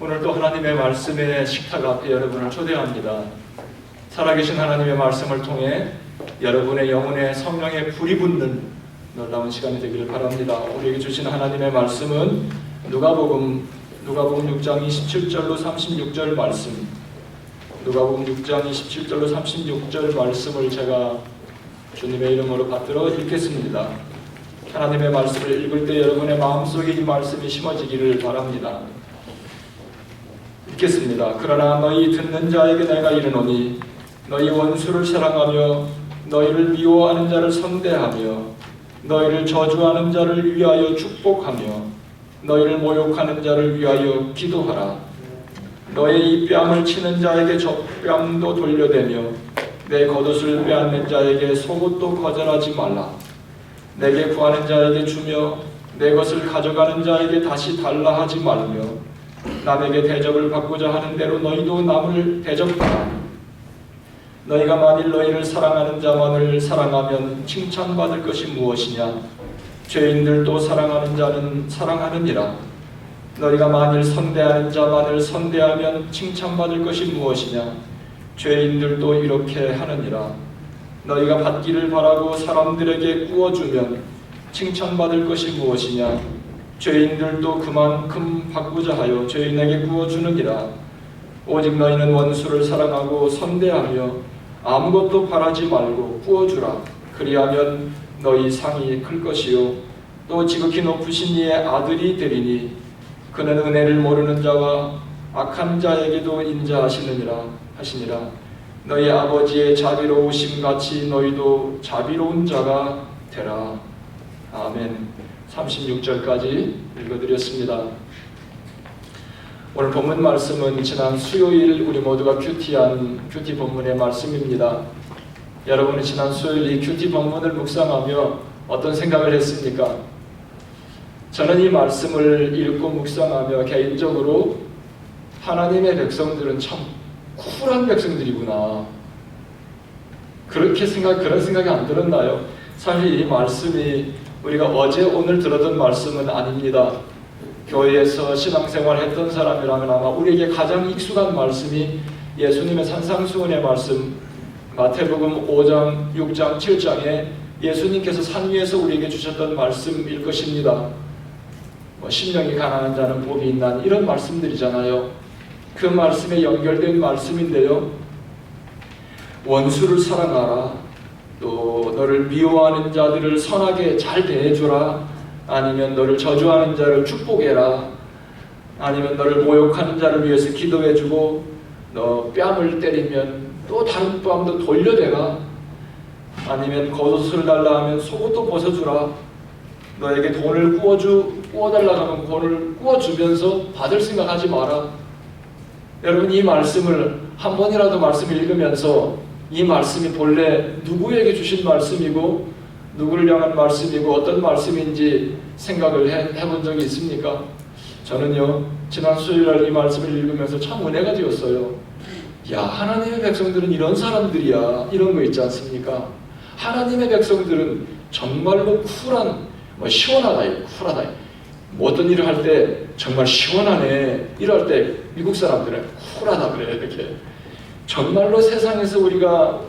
오늘도 하나님의 말씀의 식탁 앞에 여러분을 초대합니다. 살아계신 하나님의 말씀을 통해 여러분의 영혼에 성령의 불이 붙는 놀라운 시간이 되기를 바랍니다. 우리에게 주신 하나님의 말씀은 누가복음 6장 27절로 36절 말씀, 누가복음 6장 27절로 36절 말씀을 제가 주님의 이름으로 받들어 읽겠습니다. 하나님의 말씀을 읽을 때 여러분의 마음속에 이 말씀이 심어지기를 바랍니다. 읽겠습니다. 그러나 너희 듣는 자에게 내가 이르노니 너희 원수를 사랑하며 너희를 미워하는 자를 선대하며 너희를 저주하는 자를 위하여 축복하며 너희를 모욕하는 자를 위하여 기도하라. 너의 이 뺨을 치는 자에게 저 뺨도 돌려대며 내 겉옷을 빼앗는 자에게 속옷도 거절하지 말라. 내게 구하는 자에게 주며 내 것을 가져가는 자에게 다시 달라 하지 말며 남에게 대접을 받고자 하는 대로 너희도 남을 대접하라. 너희가 만일 너희를 사랑하는 자만을 사랑하면 칭찬받을 것이 무엇이냐? 죄인들도 사랑하는 자는 사랑하느니라. 너희가 만일 선대하는 자만을 선대하면 칭찬받을 것이 무엇이냐? 죄인들도 이렇게 하느니라. 너희가 받기를 바라고 사람들에게 구워주면 칭찬받을 것이 무엇이냐? 죄인들도 그만큼 받고자 하여 죄인에게 구워주느니라. 오직 너희는 원수를 사랑하고 선대하며 아무것도 바라지 말고 구워주라. 그리하면 너희 상이 클 것이요 또 지극히 높으신 이의 아들이 되리니 그는 은혜를 모르는 자와 악한 자에게도 인자하시느니라 하시니라. 너희 아버지의 자비로우심 같이 너희도 자비로운 자가 되라. 아멘. 36절까지 읽어드렸습니다. 오늘 본문 말씀은 지난 수요일 우리 모두가 큐티 본문의 말씀입니다. 여러분은 지난 수요일 이 큐티 본문을 묵상하며 어떤 생각을 했습니까? 저는 이 말씀을 읽고 묵상하며 개인적으로 하나님의 백성들은 참 쿨한 백성들이구나, 그런 생각이 안 들었나요? 사실 이 말씀이 우리가 어제 오늘 들었던 말씀은 아닙니다. 교회에서 신앙생활 했던 사람이라면 아마 우리에게 가장 익숙한 말씀이 예수님의 산상수훈의 말씀, 마태복음 5장, 6장, 7장에 예수님께서 산 위에서 우리에게 주셨던 말씀일 것입니다. 심령이 가난한 자는 복이 있나니 이런 말씀들이잖아요. 그 말씀에 연결된 말씀인데요. 원수를 사랑하라, 또 너를 미워하는 자들을 선하게 잘 대해주라, 아니면 너를 저주하는 자를 축복해라, 아니면 너를 모욕하는 자를 위해서 기도해주고 너 뺨을 때리면 또 다른 뺨도 돌려대라, 아니면 겉옷을 달라 하면 속옷도 벗어주라, 너에게 돈을 구워달라고 하면 돈을 구워주면서 받을 생각하지 마라. 여러분, 이 말씀을 한 번이라도 말씀을 읽으면서 이 말씀이 본래 누구에게 주신 말씀이고 누구를 향한 말씀이고 어떤 말씀인지 생각을 해본 적이 있습니까? 저는요, 지난 수요일날 이 말씀을 읽으면서 참 은혜가 되었어요. 야, 하나님의 백성들은 이런 사람들이야, 이런 거 있지 않습니까? 하나님의 백성들은 정말로 쿨한, 시원하다, 쿨하다. 어떤 일을 할 때 정말 시원하네, 이럴 때 미국 사람들은 쿨하다 그래요. 이렇게 정말로 세상에서 우리가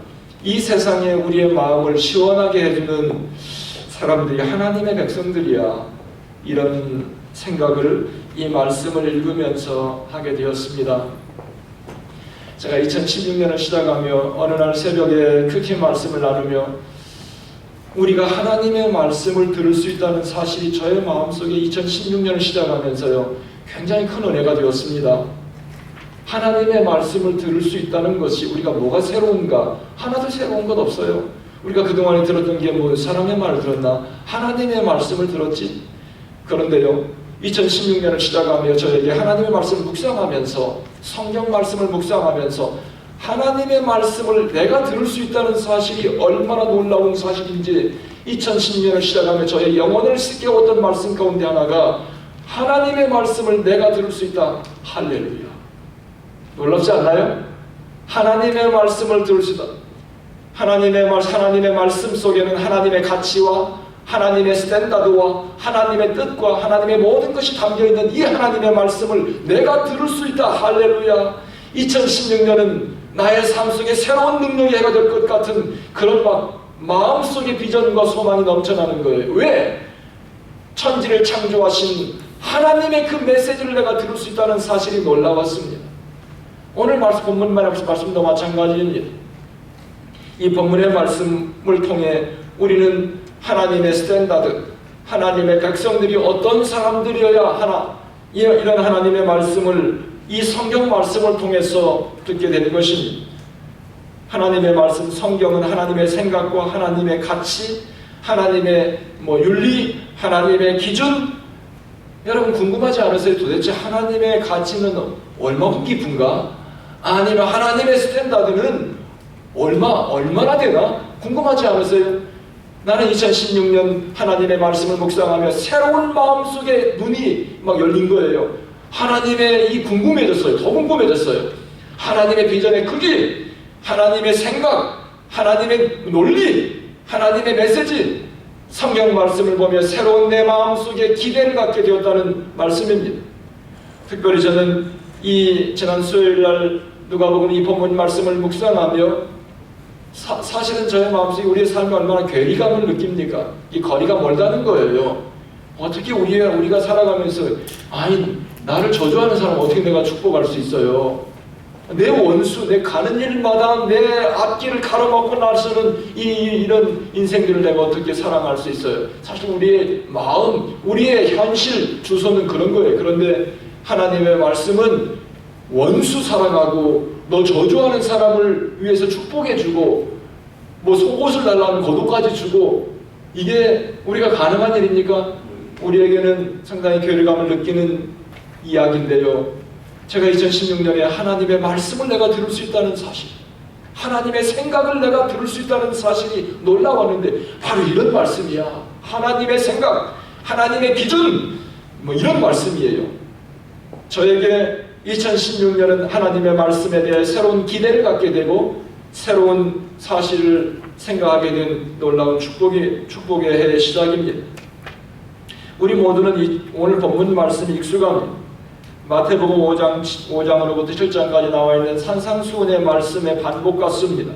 이 세상에 우리의 마음을 시원하게 해주는 사람들이 하나님의 백성들이야, 이런 생각을 이 말씀을 읽으면서 하게 되었습니다. 제가 2016년을 시작하며 어느 날 새벽에 큐티 말씀을 나누며 우리가 하나님의 말씀을 들을 수 있다는 사실이 저의 마음속에 2016년을 시작하면서요 굉장히 큰 은혜가 되었습니다. 하나님의 말씀을 들을 수 있다는 것이 우리가 뭐가 새로운가? 하나도 새로운 것 없어요. 우리가 그동안에 들었던 게 뭐 사람의 말을 들었나? 하나님의 말씀을 들었지. 그런데요, 2016년을 시작하며 저에게 하나님의 말씀을 묵상하면서, 성경 말씀을 묵상하면서 하나님의 말씀을 내가 들을 수 있다는 사실이 얼마나 놀라운 사실인지 2016년을 시작하며 저의 영혼을 깨웠던 말씀 가운데 하나가 하나님의 말씀을 내가 들을 수 있다. 할렐루야. 놀랍지 않나요? 하나님의 말씀을 들을 수 있다. 하나님의 말씀 속에는 하나님의 가치와 하나님의 스탠다드와 하나님의 뜻과 하나님의 모든 것이 담겨있는 이 하나님의 말씀을 내가 들을 수 있다. 할렐루야. 2016년은 나의 삶 속에 새로운 능력의 해가 될 것 같은 그런 마음속의 비전과 소망이 넘쳐나는 거예요. 왜? 천지를 창조하신 하나님의 그 메시지를 내가 들을 수 있다는 사실이 놀라웠습니다. 오늘 본문 말씀도 마찬가지입니다. 이 본문의 말씀을 통해 우리는 하나님의 스탠다드, 하나님의 백성들이 어떤 사람들이어야 하나, 이런 하나님의 말씀을 이 성경 말씀을 통해서 듣게 되는 것입니다. 하나님의 말씀, 성경은 하나님의 생각과 하나님의 가치, 하나님의 윤리, 하나님의 기준. 여러분 궁금하지 않으세요? 도대체 하나님의 가치는 얼마큼 깊은가? 아니면 하나님의 스탠다드는 얼마나 되나? 궁금하지 않으세요? 나는 2016년 하나님의 말씀을 묵상하며 새로운 마음속에 눈이 막 열린 거예요. 하나님의 이 궁금해졌어요. 더 궁금해졌어요. 하나님의 비전의 크기, 하나님의 생각, 하나님의 논리, 하나님의 메시지, 성경 말씀을 보며 새로운 내 마음속에 기대를 갖게 되었다는 말씀입니다. 특별히 저는 이 지난 수요일날 누가복음 이 본문 말씀을 묵상하며 사실은 저의 마음속에 우리의 삶이 얼마나 괴리감을 느낍니까? 이 거리가 멀다는 거예요. 어떻게 우리가 살아가면서 나를 저주하는 사람 어떻게 내가 축복할 수 있어요? 내 원수, 내 가는 일마다 내 앞길을 가로막고 나서는 이런 인생들을 내가 어떻게 사랑할 수 있어요? 사실 우리의 마음, 우리의 현실 주소는 그런 거예요. 그런데 하나님의 말씀은 원수 사랑하고 너 저주하는 사람을 위해서 축복해주고 속옷을 달라는 고도까지 주고, 이게 우리가 가능한 일입니까? 우리에게는 상당히 괴리감을 느끼는 이야기인데요. 제가 2016년에 하나님의 말씀을 내가 들을 수 있다는 사실, 하나님의 생각을 내가 들을 수 있다는 사실이 놀라웠는데 바로 이런 말씀이야. 하나님의 생각, 하나님의 기준, 이런 말씀이에요. 저에게 2016년은 하나님의 말씀에 대해 새로운 기대를 갖게 되고 새로운 사실을 생각하게 된 놀라운 축복의 해의 시작입니다. 우리 모두는 오늘 본문 말씀이 익숙합니다. 마태복음 5장으로부터 7장까지 나와 있는 산상수훈의 말씀의 반복 같습니다.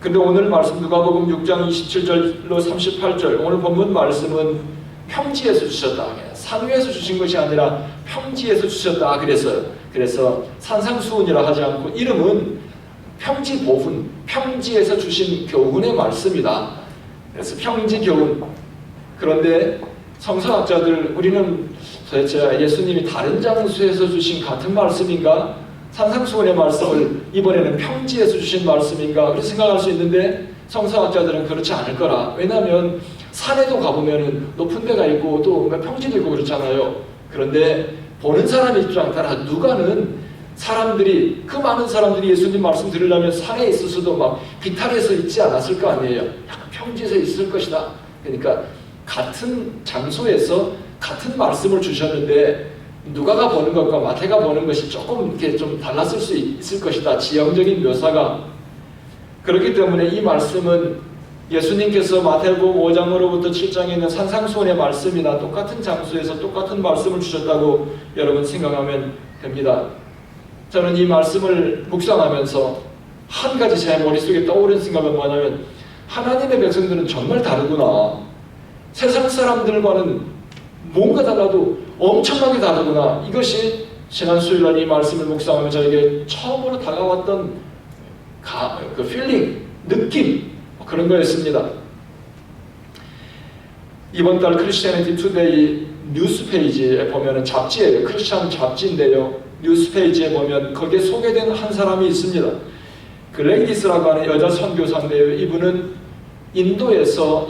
근데 오늘 말씀 누가복음 6장 27절로 38절, 오늘 본문 말씀은 평지에서 주셨다. 산 위에서 주신 것이 아니라 평지에서 주셨다 그랬어요. 그래서 산상수훈이라 하지 않고 이름은 평지보훈, 평지에서 주신 교훈의 말씀이다. 그래서 평지교훈. 그런데 성서학자들, 우리는 도대체 예수님이 다른 장소에서 주신 같은 말씀인가? 산상수훈의 말씀을 이번에는 평지에서 주신 말씀인가? 그렇게 생각할 수 있는데 성서학자들은 그렇지 않을 거라. 왜냐하면 산에도 가보면 높은 데가 있고 또 평지도 있고 그렇잖아요. 그런데 보는 사람 입장 따라 누가는 그 많은 사람들이 예수님 말씀 들으려면 산에 있어서도 막 비탈에서 있지 않았을 거 아니에요. 약간 평지에서 있을 것이다. 그러니까 같은 장소에서 같은 말씀을 주셨는데 누가가 보는 것과 마태가 보는 것이 조금 이렇게 좀 달랐을 수 있을 것이다. 지형적인 묘사가. 그렇기 때문에 이 말씀은 예수님께서 마태복음 5장으로부터 7장에 있는 산상수훈의 말씀이나 똑같은 장소에서 똑같은 말씀을 주셨다고 여러분 생각하면 됩니다. 저는 이 말씀을 묵상하면서 한 가지 제 머릿속에 떠오른 생각은 뭐냐면, 하나님의 백성들은 정말 다르구나. 세상 사람들과는 뭔가 달라도 엄청나게 다르구나. 이것이 지난 수요일날 이 말씀을 묵상하며 저에게 처음으로 다가왔던 그 필링, 느낌, 그런 거였습니다. 이번 달 크리스티애니티 투데이 뉴스 페이지에 보면 잡지예요. 크리스찬 잡지인데요. 뉴스 페이지에 보면 거기에 소개된 한 사람이 있습니다. 그 레이디스라고 하는 여자 선교사인데요. 이분은 인도에서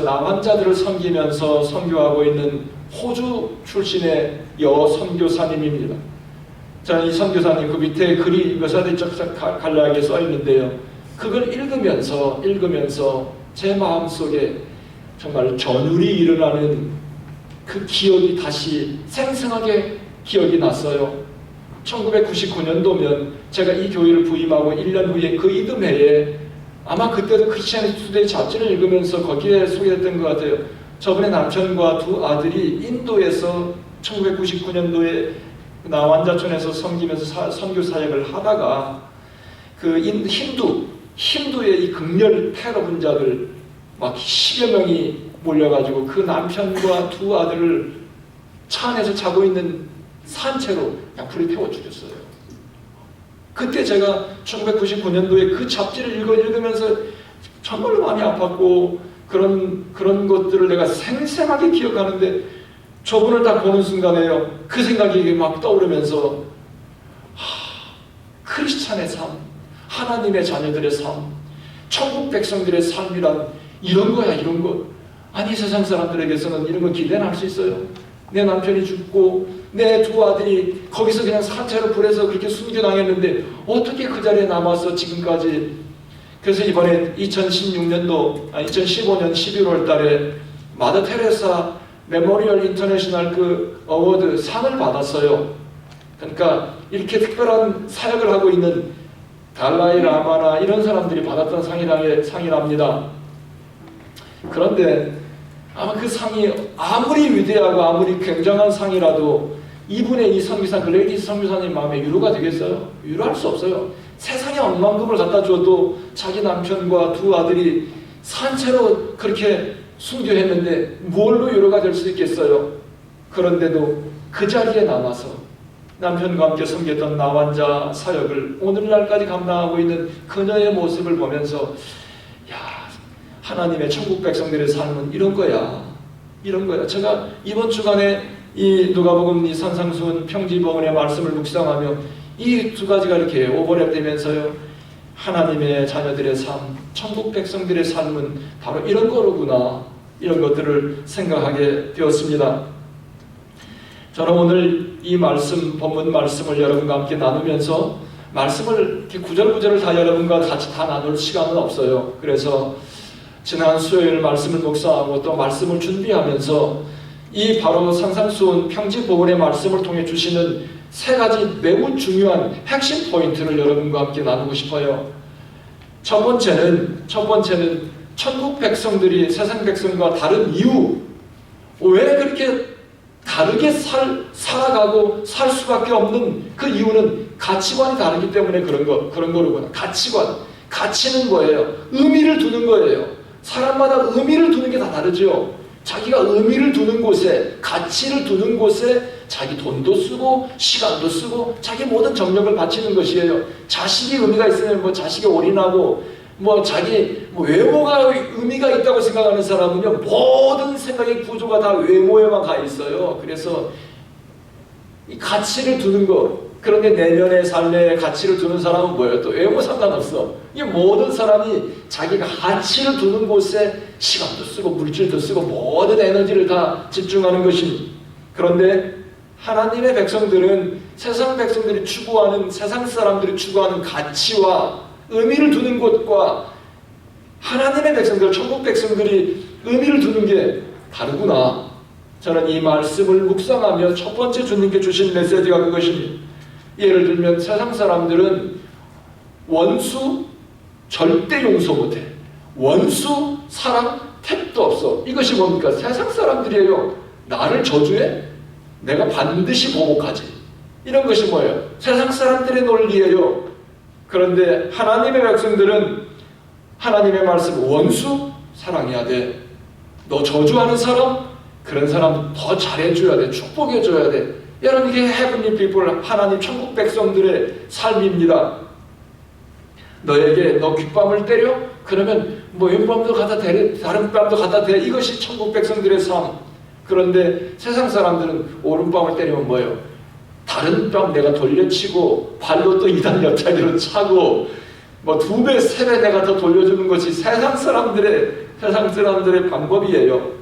남한자들을 섬기면서 선교하고 있는 호주 출신의 선교사님입니다. 저는 이 선교사님 그 밑에 글이 묘사된 쫙쫙 간략하게 써 있는데요. 그걸 읽으면서 제 마음속에 정말 전율이 일어나는 그 기억이 다시 생생하게 기억이 났어요. 1999년도면 제가 이 교회를 부임하고 1년 후에 그 이듬해에 아마 그때도 크리스티애니티 투데이 잡지를 읽으면서 거기에 소개했던 것 같아요. 저분의 남편과 두 아들이 인도에서 1999년도에 나완자촌에서 섬기면서 선교 사역을 하다가 그 힌두의 이 극렬 테러 분자들 막 10여 명이 몰려가지고 그 남편과 두 아들을 차 안에서 자고 있는 산채로 그냥 불에 태워 죽였어요. 그때 제가 1999년도에 그 잡지를 읽으면서 정말로 많이 아팠고 그런 것들을 내가 생생하게 기억하는데 저분을 딱 보는 순간에요. 그 생각이 막 떠오르면서 크리스찬의 삶, 하나님의 자녀들의 삶, 천국 백성들의 삶이란 이런 거야, 이런 것. 아니 세상 사람들에게서는 이런 거 기대는 할 수 있어요. 내 남편이 죽고 내 두 아들이 거기서 그냥 사체로 불에서 그렇게 숨겨당했는데 어떻게 그 자리에 남아서 지금까지. 그래서 이번에 2015년 11월 달에 마더 테레사 메모리얼 인터내셔널 그 어워드 상을 받았어요. 그러니까 이렇게 특별한 사역을 하고 있는 달라이 라마나 이런 사람들이 받았던 상이랍니다. 그런데 아마 그 상이 아무리 위대하고 아무리 굉장한 상이라도 이분의 이 선교사 글레이디스 선교사님 마음에 위로가 되겠어요? 위로할 수 없어요. 세상에 억만금을 갖다 줘도 자기 남편과 두 아들이 산채로 그렇게 순교했는데 뭘로 위로가 될 수 있겠어요? 그런데도 그 자리에 남아서 남편과 함께 섬겼던 나환자 사역을 오늘날까지 감당하고 있는 그녀의 모습을 보면서 하나님의 천국 백성들의 삶은 이런 거야. 이런 거야. 제가 이번 주간에 이 누가복음 이 산상수훈 평지복음의 말씀을 묵상하며 이 두 가지가 이렇게 오버랩되면서요. 하나님의 자녀들의 삶, 천국 백성들의 삶은 바로 이런 거로구나. 이런 것들을 생각하게 되었습니다. 저는 오늘 이 말씀, 본문 말씀을 여러분과 함께 나누면서 말씀을 이렇게 구절구절을 다 여러분과 같이 다 나눌 시간은 없어요. 그래서 지난 수요일 말씀을 묵상하고 또 말씀을 준비하면서 이 바로 산상수훈 평지복음의 말씀을 통해 주시는 세 가지 매우 중요한 핵심 포인트를 여러분과 함께 나누고 싶어요. 첫 번째는 천국 백성들이 세상 백성과 다른 이유, 왜 그렇게 다르게 살아가고 살 수밖에 없는 그 이유는 가치관이 다르기 때문에 그런 거로구나. 가치는 뭐예요? 의미를 두는 거예요. 사람마다 의미를 두는 게 다 다르죠. 자기가 의미를 두는 곳에, 가치를 두는 곳에 자기 돈도 쓰고 시간도 쓰고 자기 모든 정력을 바치는 것이에요. 자식이 의미가 있으면 자식에 올인하고 자기 외모가 의미가 있다고 생각하는 사람은요, 모든 생각의 구조가 다 외모에만 가 있어요. 그래서 이 가치를 두는 것. 그런데 내면의 삶의 가치를 두는 사람은 뭐예요? 또 외모 상관없어. 이 모든 사람이 자기가 가치를 두는 곳에 시간도 쓰고 물질도 쓰고 모든 에너지를 다 집중하는 것입니다. 그런데 하나님의 백성들은 세상 백성들이 추구하는, 세상 사람들이 추구하는 가치와 의미를 두는 곳과 하나님의 백성들, 천국 백성들이 의미를 두는 게 다르구나. 저는 이 말씀을 묵상하며 첫 번째 주님께 주신 메시지가 그것입니다. 예를 들면 세상 사람들은 원수 절대 용서 못해. 원수 사랑 택도 없어. 이것이 뭡니까? 세상 사람들이에요. 나를 저주해? 내가 반드시 보복하지. 이런 것이 뭐예요? 세상 사람들의 논리예요. 그런데 하나님의 백성들은 하나님의 말씀, 원수 사랑해야 돼. 너 저주하는 사람? 그런 사람 더 잘해줘야 돼. 축복해줘야 돼. 여러분, 이게 헤븐리 피플, 하나님 천국 백성들의 삶입니다. 너에게 너 귓밤을 때려? 그러면 왼밤도 갖다 대, 다른 뺨도 갖다 대. 이것이 천국 백성들의 삶. 그런데 세상 사람들은 오른밤을 때리면 뭐예요? 다른 뺨 내가 돌려치고 발로 또 2단 옆자리로 차고 2배, 3배 내가 더 돌려주는 것이 세상 사람들의 방법이에요.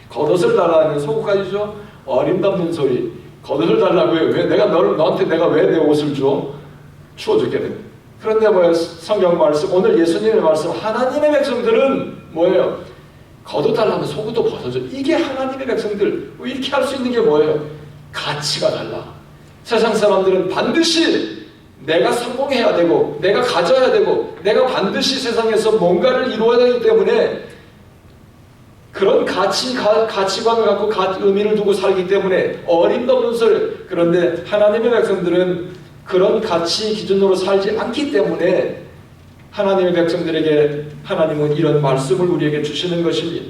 겉옷을 달라는 속옷까지죠. 어림없는 소리. 겉옷을 달라고 해. 왜 너한테 내가 왜 내 옷을 줘? 추워 죽겠네. 그런데 뭐예요? 성경 말씀, 오늘 예수님의 말씀, 하나님의 백성들은 뭐예요? 겉옷 달라면 속옷도 벗어줘. 이게 하나님의 백성들. 이렇게 할 수 있는 게 뭐예요? 가치가 달라. 세상 사람들은 반드시 내가 성공해야 되고 내가 가져야 되고 내가 반드시 세상에서 뭔가를 이루어야 되기 때문에 그런 가치관을 갖고 의미를 두고 살기 때문에 어림없는 소리. 그런데 하나님의 백성들은 그런 가치 기준으로 살지 않기 때문에 하나님의 백성들에게 하나님은 이런 말씀을 우리에게 주시는 것입니다.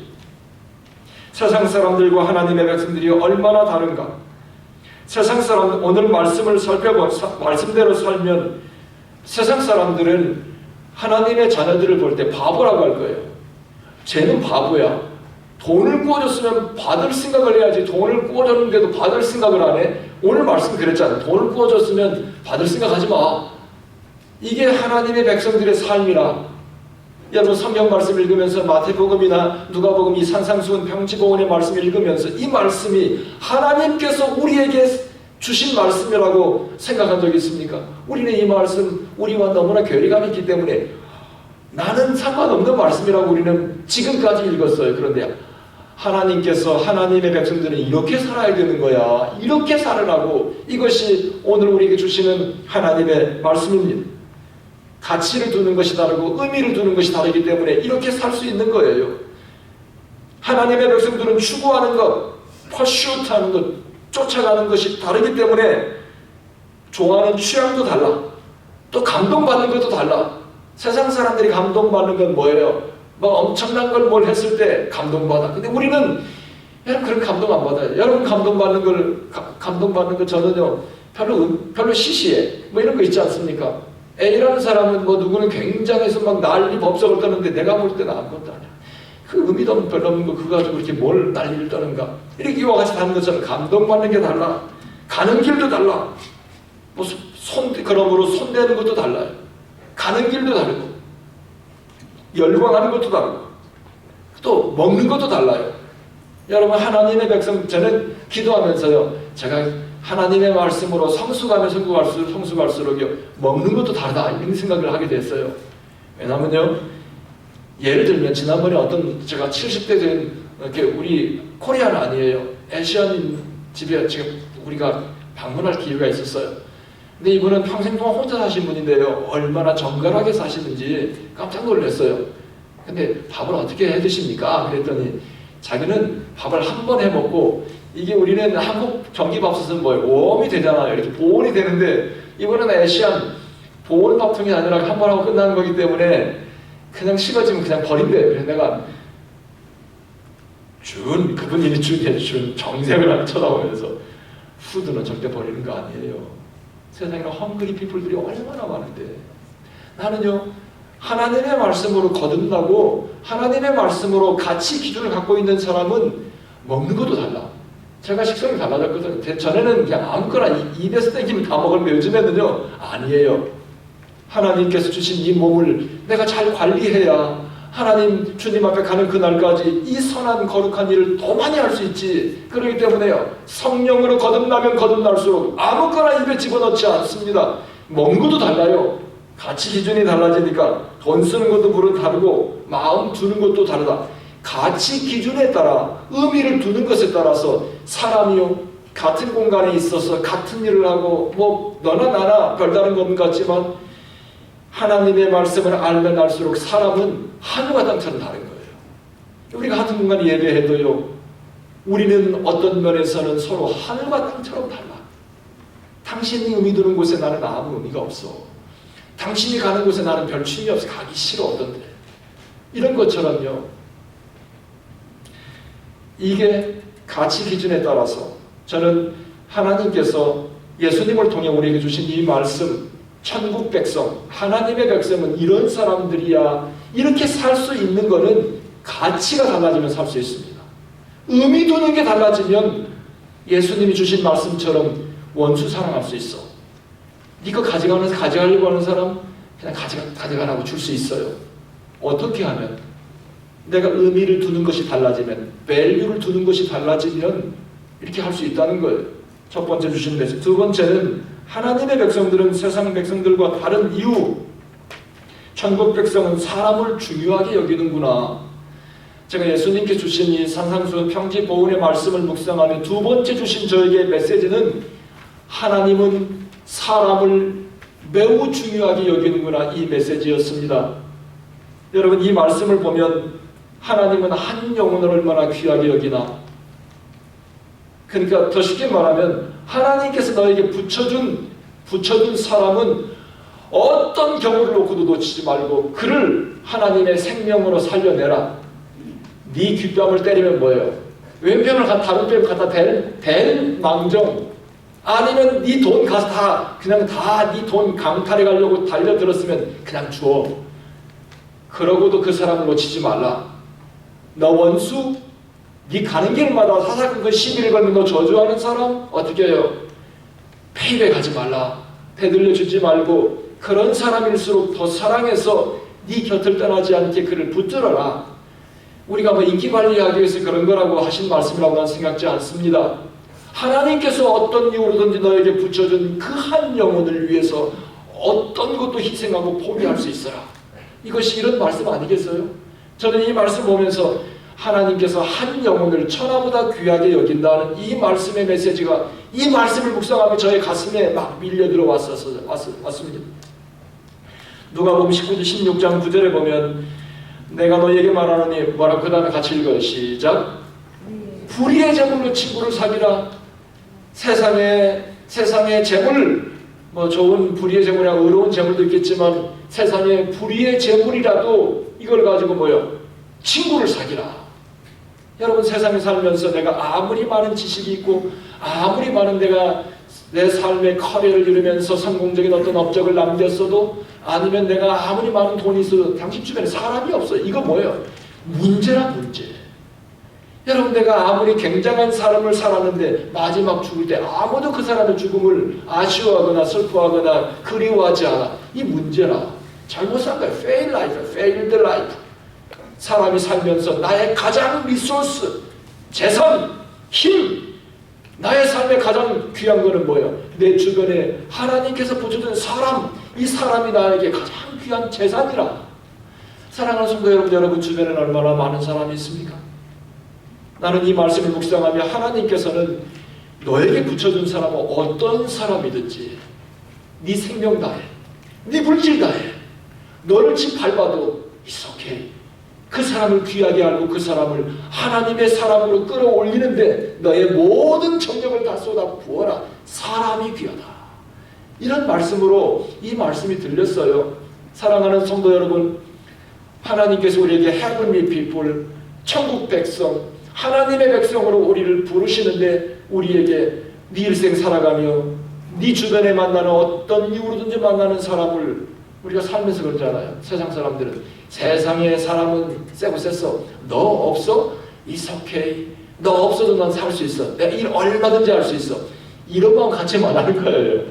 세상 사람들과 하나님의 백성들이 얼마나 다른가? 세상 사람, 오늘 말씀을 말씀대로 살면 세상 사람들은 하나님의 자녀들을 볼 때 바보라고 할 거예요. 쟤는 바보야. 돈을 구워줬으면 받을 생각을 해야지. 돈을 구워줬는데도 받을 생각을 안 해. 오늘 말씀 그랬잖아요. 돈을 구워줬으면 받을 생각하지 마. 이게 하나님의 백성들의 삶이라. 여러분 성경 말씀 읽으면서 마태복음이나 누가복음 이 산상수훈 평지보온의 말씀 읽으면서 이 말씀이 하나님께서 우리에게 주신 말씀이라고 생각한 적이 있습니까? 우리는 이 말씀 우리와 너무나 괴리감이 있기 때문에 나는 상관없는 말씀이라고 우리는 지금까지 읽었어요. 그런데 하나님께서 하나님의 백성들은 이렇게 살아야 되는 거야. 이렇게 살으라고. 이것이 오늘 우리에게 주시는 하나님의 말씀입니다. 가치를 두는 것이 다르고 의미를 두는 것이 다르기 때문에 이렇게 살 수 있는 거예요. 하나님의 백성들은 추구하는 것, 퍼슈트하는 것, 쫓아가는 것이 다르기 때문에 좋아하는 취향도 달라. 또 감동받는 것도 달라. 세상 사람들이 감동받는 건 뭐예요? 뭐 엄청난 걸 뭘 했을 때 감동받아. 근데 우리는 여러분 그런 감동 안 받아요. 여러분 감동받는 거 저는요 별로 시시해. 뭐 이런 거 있지 않습니까? A라는 사람은 뭐 누구는 굉장해서 막 난리 법석을 떠는데 내가 볼 때는 아무것도 아니야. 그 의미도 없는 별로 없는 거 그거 가지고 그렇게 뭘 난리를 떠는가. 이렇게 이와 같이 다는 것처럼 감동받는 게 달라. 가는 길도 달라. 뭐 그러므로 손대는 것도 달라요. 가는 길도 다르고 열광하는 것도 다르고 또 먹는 것도 달라요. 여러분 하나님의 백성, 저는 기도하면서요 제가 하나님의 말씀으로 성숙하면 성숙할수록요 먹는 것도 다르다 이런 생각을 하게 됐어요. 왜냐면요 예를 들면 지난번에 어떤 제가 70대 된 이렇게 우리 코리안 아니에요. 아시아인 집에 지금 우리가 방문할 기회가 있었어요. 근데 이분은 평생 동안 혼자 사신 분인데요 얼마나 정갈하게 사시는지 깜짝 놀랐어요. 근데 밥을 어떻게 해 드십니까? 그랬더니 자기는 밥을 한 번 해 먹고 이게 우리는 한국 전기밥솥은 뭐예요? 웜이 되잖아요. 이렇게 보온이 되는데 이번에는 아시안 보온 밥통이 아니라 한 번 하고 끝나는 거기 때문에 그냥 식어지면 그냥 버린대요. 그래서 내가 그분이 준 정색을 쳐다보면서 푸드는 절대 버리는 거 아니에요. 세상에 헝그리 피플들이 얼마나 많은데 나는요 하나님의 말씀으로 거듭나고 하나님의 말씀으로 가치 기준을 갖고 있는 사람은 먹는 것도 달라. 제가 식성이 달라졌거든요. 전에는 그냥 아무거나 입에서 땡기면 다 먹었는데 요즘에는요 아니에요. 하나님께서 주신 이 몸을 내가 잘 관리해야 하나님 주님 앞에 가는 그날까지 이 선한 거룩한 일을 더 많이 할 수 있지. 그렇기 때문에요 성령으로 거듭나면 거듭날수록 아무거나 입에 집어넣지 않습니다. 먹는 것도 달라요. 가치 기준이 달라지니까 돈 쓰는 것도 물론 다르고 마음 두는 것도 다르다. 가치 기준에 따라 의미를 두는 것에 따라서 사람이요 같은 공간에 있어서 같은 일을 하고 뭐 너나 나나 별다른 것 같지만 하나님의 말씀을 알면 알수록 사람은 하늘과 땅처럼 다른 거예요. 우리가 같은 공간에 예배해도요 우리는 어떤 면에서는 서로 하늘과 땅처럼 달라. 당신이 의미 두는 곳에 나는 아무 의미가 없어. 당신이 가는 곳에 나는 별 취미 없어. 가기 싫어. 어떤데 이런 것처럼요 이게 가치 기준에 따라서 저는 하나님께서 예수님을 통해 우리에게 주신 이 말씀 천국 백성, 하나님의 백성은 이런 사람들이야. 이렇게 살 수 있는 거는 가치가 달라지면 살 수 있습니다. 의미 두는 게 달라지면 예수님이 주신 말씀처럼 원수 사랑할 수 있어. 니거 가져가려고 하는 사람 그냥 가져가라고 줄 수 있어요. 어떻게 하면? 내가 의미를 두는 것이 달라지면, 밸류를 두는 것이 달라지면 이렇게 할 수 있다는 거예요. 첫 번째 주신 메시지. 두 번째는 하나님의 백성들은 세상 백성들과 다른 이유. 천국 백성은 사람을 중요하게 여기는구나. 제가 예수님께 주신 이 산상수훈 평지보온의 말씀을 묵상하며 두 번째 주신 저에게 메시지는 하나님은 사람을 매우 중요하게 여기는구나, 이 메시지였습니다. 여러분, 이 말씀을 보면 하나님은 한 영혼을 얼마나 귀하게 여기나. 그러니까 더 쉽게 말하면 하나님께서 너에게 붙여준 사람은 어떤 경우를 놓고도 놓치지 말고 그를 하나님의 생명으로 살려내라. 네 귓뺨을 때리면 뭐예요? 왼뺨을 다른 뺨 갖다 댈 망정. 아니면 네 돈 가서 그냥 네 돈 강탈해 가려고 달려들었으면 그냥 주어. 그러고도 그 사람을 놓치지 말라. 너 원수? 네 가는 길마다 사사건건 시비를 걸면 너 저주하는 사람? 어떻게 해요? 페이백하지 말라. 되돌려 주지 말고 그런 사람일수록 더 사랑해서 네 곁을 떠나지 않게 그를 붙들어라. 우리가 뭐 인기 관리하기 위해서 그런 거라고 하신 말씀이라고 난 생각지 않습니다. 하나님께서 어떤 이유로든지 너에게 붙여준 그 한 영혼을 위해서 어떤 것도 희생하고 포기할 수 있어라. 이것이 이런 말씀 아니겠어요? 저는 이 말씀 보면서 하나님께서 한 영혼을 천하보다 귀하게 여긴다는 이 말씀의 메시지가, 이 말씀을 묵상하며 저의 가슴에 막 밀려 들어왔습니다. 누가복음 16장 9절에 보면 내가 너에게 말하노니 뭐라고 그 다음에 같이 읽어요. 시작. 불의의 재물로 친구를 사귀라. 세상의 재물, 뭐 좋은 불의의 재물이나 의로운 재물도 있겠지만 세상의 불의의 재물이라도 이걸 가지고 뭐요? 친구를 사귀라. 여러분, 세상에 살면서 내가 아무리 많은 지식이 있고 아무리 많은 내가 내 삶의 커리어를 이루면서 성공적인 어떤 업적을 남겼어도, 아니면 내가 아무리 많은 돈이 있어도 당신 주변에 사람이 없어요. 이거 뭐예요? 문제라, 문제. 여러분, 내가 아무리 굉장한 삶을 살았는데 마지막 죽을 때 아무도 그 사람의 죽음을 아쉬워하거나 슬퍼하거나 그리워하지 않아. 이 문제라. 잘못 산 거야. fail life, failed life. 사람이 살면서 나의 가장 리소스, 재산, 힘, 나의 삶의 가장 귀한 거는 뭐예요? 내 주변에 하나님께서 붙여준 사람, 이 사람이 나에게 가장 귀한 재산이라. 사랑하는 성도 여러분, 여러분 주변에는 얼마나 많은 사람이 있습니까? 나는 이 말씀을 묵상하며 하나님께서는 너에게 붙여준 사람은 어떤 사람이든지 네 생명 다해, 네 물질 다해, 너를 짓밟아도 it's okay. 그 사람을 귀하게 알고 그 사람을 하나님의 사람으로 끌어올리는데 너의 모든 정력을 다 쏟아 부어라. 사람이 귀하다. 이런 말씀으로 이 말씀이 들렸어요. 사랑하는 성도 여러분, 하나님께서 우리에게 heavenly people, 천국 백성, 하나님의 백성으로 우리를 부르시는데 우리에게 네 일생 살아가며 네 주변에 만나는 어떤 이유로든지 만나는 사람을, 우리가 살면서 그러잖아요. 세상 사람들은 세상의 사람은 세고 셌어. 너 없어? It's okay. 너 없어도 난 살 수 있어. 내가 일 얼마든지 할 수 있어. 이런 마음 같이 말하는 거예요.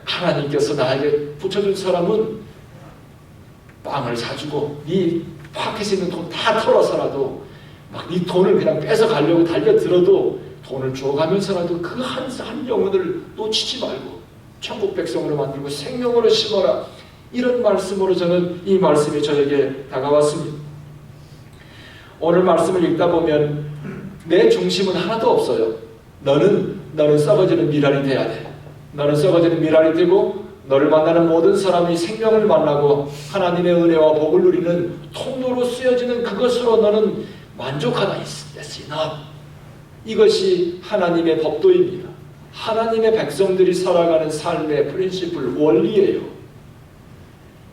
하나님께서 나에게 붙여준 사람은 빵을 사주고 네 파켓에 있는 돈 다 털어서라도 막 네 돈을 그냥 뺏어 가려고 달려들어도 돈을 줘가면서라도 그 한 영혼을 놓치지 말고 천국 백성으로 만들고 생명으로 심어라. 이런 말씀으로 저는 이 말씀이 저에게 다가왔습니다. 오늘 말씀을 읽다 보면 내 중심은 하나도 없어요. 너는 썩어지는 미랄이 돼야 돼. 너는 썩어지는 미랄이 되고 너를 만나는 모든 사람이 생명을 만나고 하나님의 은혜와 복을 누리는 통로로 쓰여지는 그것으로 너는 만족하다. That's enough. 이것이 하나님의 법도입니다. 하나님의 백성들이 살아가는 삶의 프린시플, 원리예요.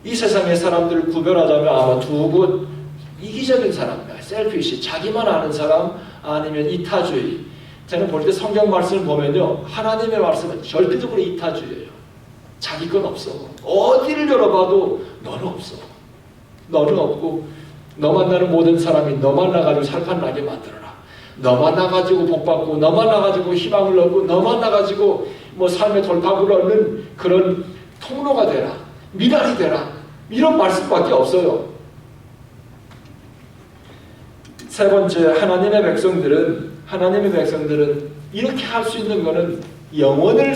이 세상의 사람들을 구별하자면 아마 두 곳, 이기적인 사람, 셀피시, 자기만 아는 사람, 아니면 이타주의. 저는 볼 때 성경 말씀을 보면요, 하나님의 말씀은 절대적으로 이타주의예요. 자기 건 없어. 어디를 열어봐도 너는 없어. 너는 없고 너 만나는 모든 사람이 너 만나가지고 살판나게 만들어라. 너 만나가지고 복받고 너 만나가지고 희망을 얻고 너 만나가지고 뭐 삶의 돌파구를 얻는 그런 통로가 되라. 미랄이 되라. 이런 말씀밖에 없어요. 세 번째, 하나님의 백성들은 이렇게 할 수 있는 것은 영원을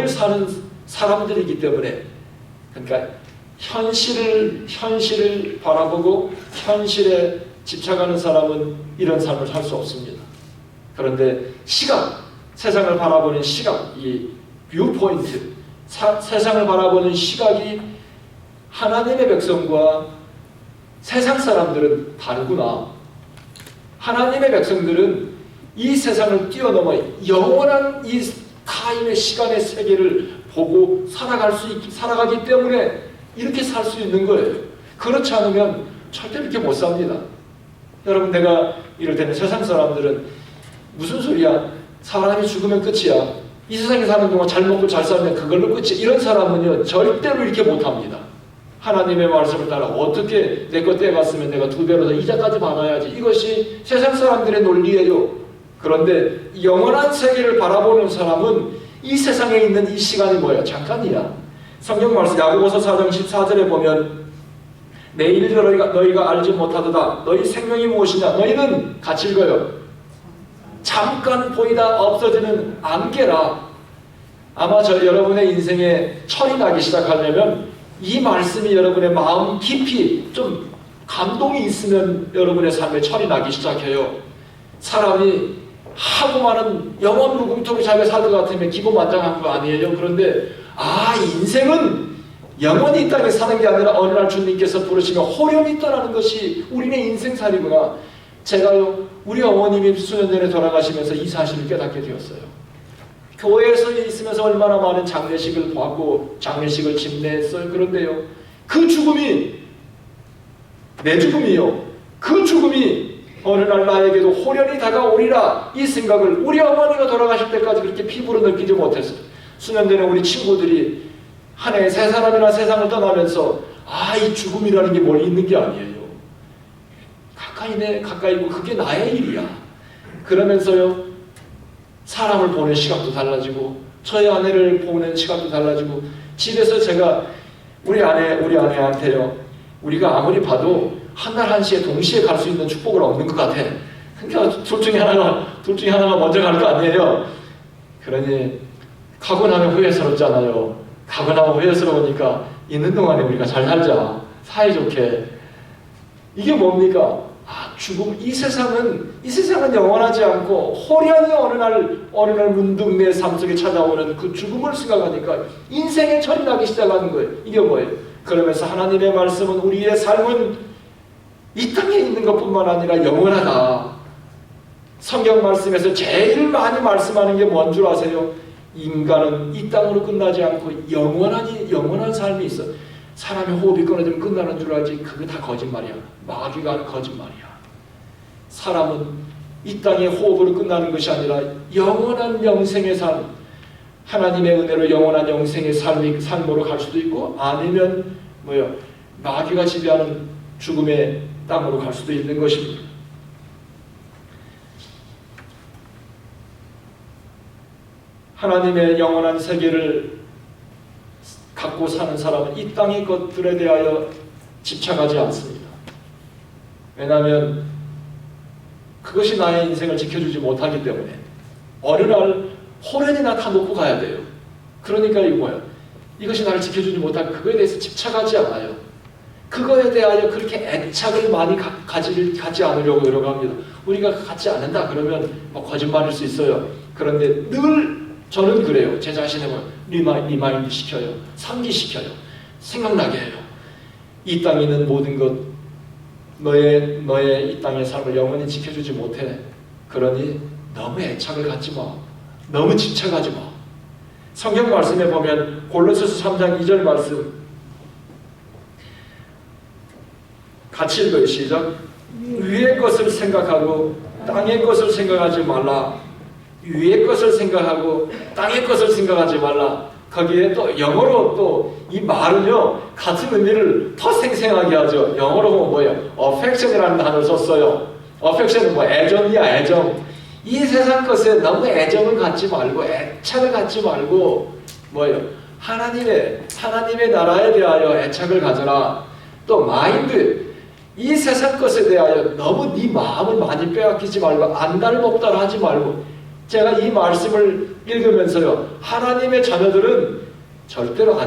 사는 사람들이기 때문에, 그러니까 현실을 바라보고 현실에 집착하는 사람은 이런 삶을 살 수 없습니다. 그런데 세상을 바라보는 시각, 이 뷰포인트, 세상을 바라보는 시각이 하나님의 백성과 세상 사람들은 다르구나. 하나님의 백성들은 이 세상을 뛰어넘어 영원한 이 타임의 시간의 세계를 보고 살아가기 때문에 이렇게 살 수 있는 거예요. 그렇지 않으면 절대 이렇게 못 삽니다. 여러분, 내가 이럴 때는 세상 사람들은 무슨 소리야? 사람이 죽으면 끝이야. 이 세상에 사는 동안 잘 먹고 잘 살면 그걸로 끝이야. 이런 사람은요, 절대로 이렇게 못합니다. 하나님의 말씀을 따라 어떻게 내 것 떼갔으면 내가 2배로 더 이자까지 받아야지. 이것이 세상 사람들의 논리예요. 그런데 영원한 세계를 바라보는 사람은 이 세상에 있는 이 시간이 뭐야? 잠깐이야. 성경 말씀 야고보서 4장 14절에 보면 내일 너희가 알지 못하도다. 너희 생명이 무엇이냐? 너희는 같이 읽어요. 잠깐 보이다 없어지는 안개라. 아마 여러분의 인생에 철이 나기 시작하려면 이 말씀이 여러분의 마음 깊이 좀 감동이 있으면 여러분의 삶에 철이 나기 시작해요. 사람이 하고 많은 영원 무궁토로 자기가 살 것 같으면 기고만장한 거 아니에요. 그런데 인생은 영원히 이 땅에 사는 게 아니라 어느 날 주님께서 부르시면 호련히 떠나는 것이 우리의 인생살이구나. 제가요, 우리 어머님이 수년 전에 돌아가시면서 이 사실을 깨닫게 되었어요. 교회에서 있으면서 얼마나 많은 장례식을 보고 장례식을 집례했어요. 그런데요, 그 죽음이, 내 죽음이요, 그 죽음이 어느 날 나에게도 호련히 다가오리라, 이 생각을 우리 어머니가 돌아가실 때까지 그렇게 피부로 느끼지 못했어요. 수년 전에 우리 친구들이 한 해에 3사람이나 세상을 떠나면서 이 죽음이라는 게 멀리 있는 게 아니에요. 가까이고 그게 나의 일이야. 그러면서요, 사람을 보는 시각도 달라지고 저희 아내를 보는 시각도 달라지고 집에서 제가 우리 아내한테요, 우리가 아무리 봐도 한날 한시에 동시에 갈 수 있는 축복을 얻는 것 같아. 그러니까 둘 중에 하나가 먼저 갈 거 아니에요. 그러니 가고 나면 후회스럽잖아요. 가고 나면 후회스러우니까 있는 동안에 우리가 잘 살자, 사이좋게. 이게 뭡니까? 죽음. 이 세상은 영원하지 않고 호련히 어느 날 문득 내 삶 속에 찾아오는 그 죽음을 생각하니까 인생의 철이 나기 시작하는 거예요. 이게 뭐예요? 그러면서 하나님의 말씀은 우리의 삶은 이 땅에 있는 것뿐만 아니라 영원하다. 성경 말씀에서 제일 많이 말씀하는 게 뭔 줄 아세요? 인간은 이 땅으로 끝나지 않고 영원한 삶이 있어. 사람의 호흡이 끊어지면 끝나는 줄 알지. 그거 다 거짓말이야. 마귀가 하는 거짓말이야. 사람은 이 땅의 호흡으로 끝나는 것이 아니라 영원한 영생의 삶, 하나님의 은혜로 영원한 영생의 삶으로 갈 수도 있고, 아니면 마귀가 지배하는 죽음의 땅으로 갈 수도 있는 것입니다. 하나님의 영원한 세계를 갖고 사는 사람은 이 땅의 것들에 대하여 집착하지 않습니다. 왜냐하면 그것이 나의 인생을 지켜주지 못하기 때문에 어느 날 호련히나 다 놓고 가야 돼요. 그러니까 이것이 나를 지켜주지 못하고 그거에 대해서 집착하지 않아요. 그거에 대하여 그렇게 애착을 많이 갖지 않으려고 노력합니다. 우리가 갖지 않는다 그러면 거짓말일 수 있어요. 그런데 늘 저는 그래요. 제 자신을 리마인드 시켜요. 상기시켜요. 생각나게 해요. 이 땅에 있는 모든 것, 너의 이 땅의 삶을 영원히 지켜주지 못해. 그러니 너무 애착을 갖지 마. 너무 집착하지 마. 성경 말씀에 보면 골로새서 3장 2절 말씀 같이 읽어요. 시작. 위의 것을 생각하고 땅의 것을 생각하지 말라. 위의 것을 생각하고 땅의 것을 생각하지 말라. 거기에 또 영어로 또 이 말은요, 같은 의미를 더 생생하게 하죠. 영어로 보면 뭐예요? affection이라는 단어를 썼어요. affection은 애정이야, 애정. 이 세상 것에 너무 애정을 갖지 말고, 애착을 갖지 말고, 하나님의 나라에 대하여 애착을 가져라. 또 마인드, 이 세상 것에 대하여 너무 네 마음을 많이 빼앗기지 말고, 안달복달 하지 말고. 제가 이 말씀을 읽으면서요, 하나님의 자녀들은 절대로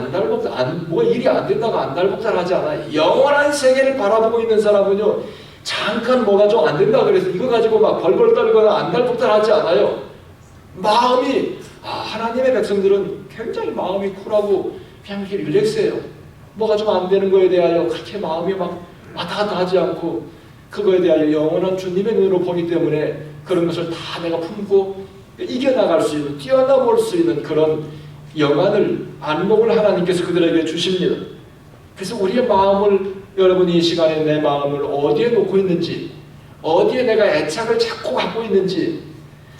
일이 안 된다고 안달복달 하지 않아요. 영원한 세계를 바라보고 있는 사람은요, 잠깐 뭐가 좀 안 된다 그래서 이거 가지고 막 벌벌 떨거나 안달복달 하지 않아요. 마음이 하나님의 백성들은 굉장히 마음이 쿨하고 그냥 이렇게 릴렉스해요. 뭐가 좀 안 되는 거에 대하여 그렇게 마음이 막 왔다 갔다 하지 않고 그거에 대하여 영원한 주님의 눈으로 보기 때문에 그런 것을 다 내가 품고 이겨나갈 수 있는, 뛰어넘을 수 있는 그런 영안을, 안목을 하나님께서 그들에게 주십니다. 그래서 우리의 마음을, 여러분이 이 시간에 내 마음을 어디에 놓고 있는지, 어디에 내가 애착을 자꾸 갖고 있는지,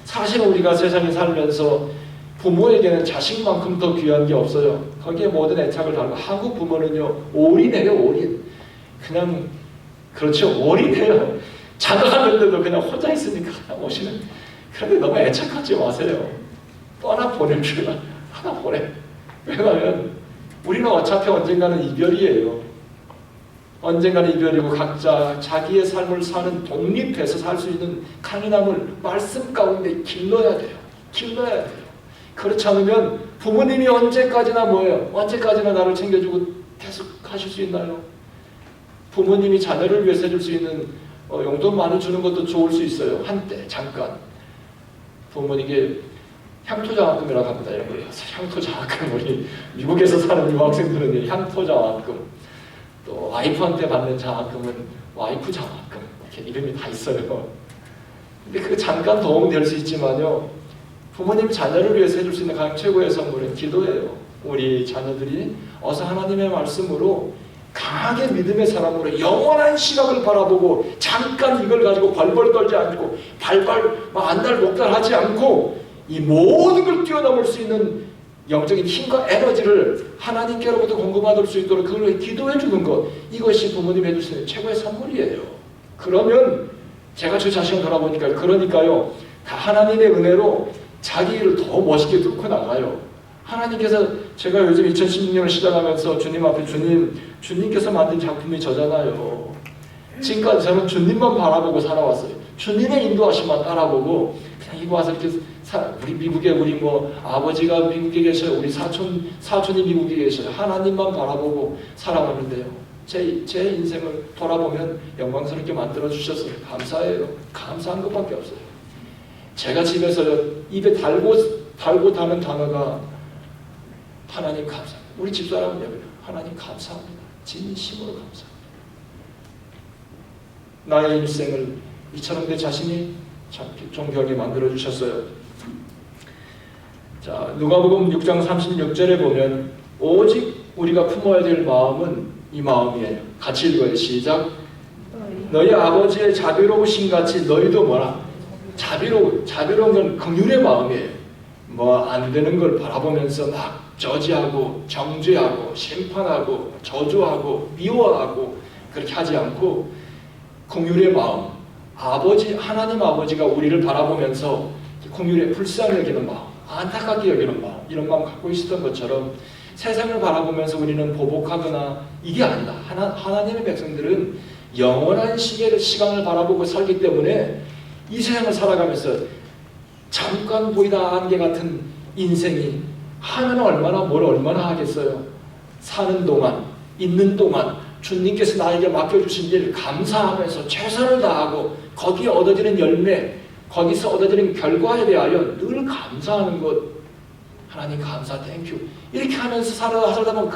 사실 우리가 세상에 살면서 부모에게는 자식만큼 더 귀한 게 없어요. 거기에 모든 애착을 달고, 한국 부모는요 올인해요. 올인. 그냥 그렇죠, 올인해요. 자녀하는데도 그냥 혼자 있으니까 그냥 오시는. 그런데 너무 애착하지 마세요. 또 하나 보낼 필요가 하나 보내. 왜냐하면 우리는 어차피 언젠가는 이별이에요. 언젠가는 이별이고 각자 자기의 삶을 사는, 독립해서 살 수 있는 강인함을 말씀 가운데 길러야 돼요. 길러야 돼요. 그렇지 않으면 부모님이 언제까지나 뭐예요? 언제까지나 나를 챙겨주고 계속 하실 수 있나요? 부모님이 자녀를 위해서 해줄 수 있는 용돈 많이 주는 것도 좋을 수 있어요. 한때 잠깐 부모님께 향토장학금이라고 합니다. 이런 거예요. 향토장학금, 우리 미국에서 사는 유학생들은 향토장학금, 또 와이프한테 받는 장학금은 와이프 장학금, 이렇게 이름이 다 있어요. 근데 그 잠깐 도움이 될 수 있지만요, 부모님 자녀를 위해서 해줄 수 있는 가장 최고의 선물은 기도예요. 우리 자녀들이 어서 하나님의 말씀으로 강하게 믿음의 사람으로 영원한 시각을 바라보고 잠깐 이걸 가지고 벌벌 떨지 않고 발발 안달 목달 하지 않고 이 모든 걸 뛰어넘을 수 있는 영적인 힘과 에너지를 하나님께로부터 공급받을 수 있도록 그걸 기도해 주는 것, 이것이 부모님이 해줄 수 있는 최고의 선물이에요. 그러면 제가 저 자신을 돌아보니까, 그러니까요, 다 하나님의 은혜로 자기 일을 더 멋있게 뚫고 나가요. 하나님께서, 제가 요즘 2016년을 시작하면서 주님 앞에, 주님께서 만든 작품이 저잖아요. 지금까지 저는 주님만 바라보고 살아왔어요. 주님의 인도하심만 따라보고 그냥 이거 와서 이렇게 우리 미국에, 우리 아버지가 미국에 계셔요. 우리 사촌이 미국에 계셔요. 하나님만 바라보고 살아왔는데요, 제 인생을 돌아보면 영광스럽게 만들어 주셔서 감사해요. 감사한 것밖에 없어요. 제가 집에서 입에 달고 다는 단어가 하나님 감사합니다. 우리 집사람은 얘기해요. 하나님 감사합니다. 진심으로 감사합니다. 나의 일생을 이처럼 내 자신이 참 존경하게 만들어 주셨어요. 자, 누가복음 6장 36절에 보면 오직 우리가 품어야 될 마음은 이 마음이에요. 같이 읽어요. 시작. 너희 아버지의 자비로우신 같이 너희도 뭐라? 자비로운 건 긍휼의 마음이에요. 안 되는 걸 바라보면서 막 저지하고 정죄하고 심판하고 저주하고 미워하고 그렇게 하지 않고 긍휼의 마음, 하나님 아버지가 우리를 바라보면서 긍휼에 불쌍히 여기는 마음, 안타깝게 여기는 마음, 이런 마음 갖고 있었던 것처럼 세상을 바라보면서 우리는 보복하거나 이게 아니다. 하나님의 백성들은 영원한 시간을 바라보고 살기 때문에 이 세상을 살아가면서 잠깐 보이다 안개 같은 인생이 하면 뭘 얼마나 하겠어요. 사는 동안, 있는 동안 주님께서 나에게 맡겨주신 일을 감사하면서 최선을 다하고 거기에 얻어지는 열매, 거기서 얻어지는 결과에 대하여 늘 감사하는 것. 하나님 감사, 땡큐. 이렇게 하면서 살다 보면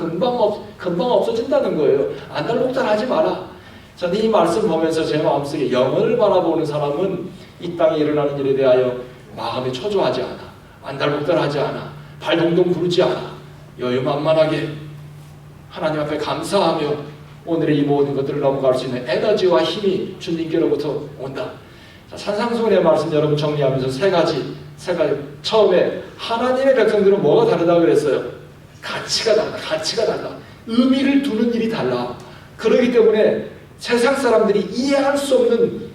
금방 없어진다는 거예요. 안달복달 하지 마라. 저는 이 말씀 보면서 제 마음속에 영혼을 바라보는 사람은 이 땅에 일어나는 일에 대하여 마음이 초조하지 않아, 안달복달하지 않아, 발 동동 구르지 않아, 여유만만하게 하나님 앞에 감사하며 오늘의 이 모든 것들을 넘어갈 수 있는 에너지와 힘이 주님께로부터 온다. 자, 산상수훈의 말씀 여러분 정리하면서 세 가지. 처음에 하나님의 백성들은 뭐가 다르다고 그랬어요? 가치가 달라. 의미를 두는 일이 달라. 그렇기 때문에 세상 사람들이 이해할 수 없는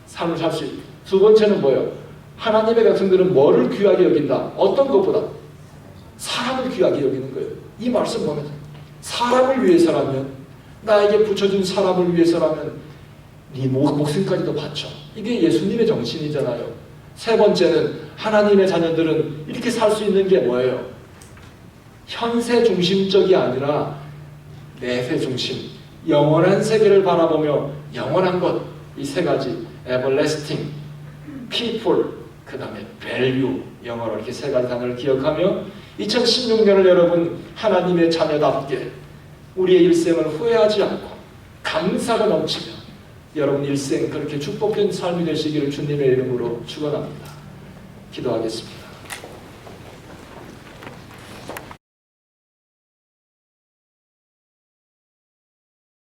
삶을 살 수 있다. 두 번째는 뭐예요? 하나님의 백성들은 뭐를 귀하게 여긴다? 어떤 것보다? 사람을 귀하게 여기는 거예요. 이 말씀 보면서 사람을 위해서라면, 나에게 붙여준 사람을 위해서라면 네 목숨까지도 바쳐. 이게 예수님의 정신이잖아요. 세 번째는 하나님의 자녀들은 이렇게 살 수 있는 게 뭐예요? 현세 중심적이 아니라 내세 중심, 영원한 세계를 바라보며 영원한 것, 이 세 가지, everlasting, people, 그 다음에 value, 영어로 이렇게 세 가지 단어를 기억하며 2016년을 여러분 하나님의 자녀답게 우리의 일생을 후회하지 않고 감사가 넘치며 여러분 일생 그렇게 축복된 삶이 되시기를 주님의 이름으로 축원합니다. 기도하겠습니다.